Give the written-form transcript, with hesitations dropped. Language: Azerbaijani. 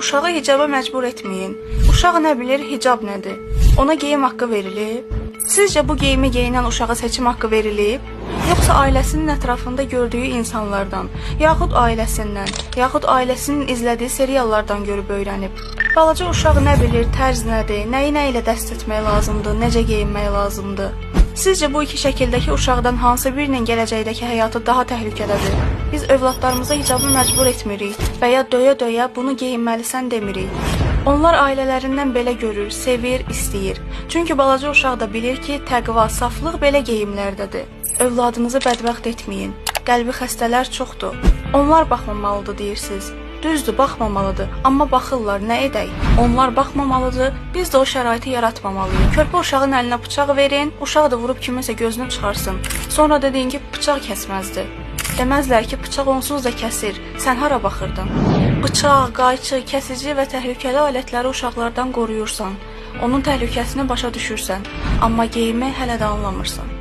Uşağı hicaba məcbur etməyin. Uşaq nə bilir, hicab nədir? Ona geyim haqqı verilib? Sizcə bu geyimi geyinən uşağa seçim haqqı verilib? Yoxsa ailəsinin ətrafında gördüyü insanlardan, yaxud ailəsindən, yaxud ailəsinin izlədiyi seriallardan görüb öyrənib? Balaca uşaq nə bilir, tərz nədir, nəyi nə ilə dəst etmək lazımdır, necə geyinmək lazımdır? Sizcə bu iki şəkildəki uşaqdan hansı birinin gələcəkdəki həyatı daha təhlükədədir? Biz övladlarımıza hicabı məcbur etmirik və ya döyə-döyə bunu geyinməlisən demirik. Onlar ailələrindən belə görür, sevir, istəyir. Çünki balaca uşaq da bilir ki, təqva, saflıq belə geyimlərdədir. Övladınızı bədbəxt etməyin. Qəlbi xəstələr çoxdur. Onlar baxmamalıdır deyirsiniz. Düzdür, baxmamalıdır. Amma baxırlar, nə edək? Onlar baxmamalıdır, biz də o şəraiti yaratmamalıyıq. Körpə uşağın əlinə bıçaq verin, uşaq da vurub kiminsə gözünü çıxarsın. Sonra dedin ki, bıçaq kəsməzdi. Deməzlər ki, bıçaq onsuz da kəsir. Sən hara baxırdın? Bıçaq, qayçı, kəsici və təhlükəli alətləri uşaqlardan qoruyursan, onun təhlükəsini başa düşürsən, amma geyimi hələ də anlamırsan.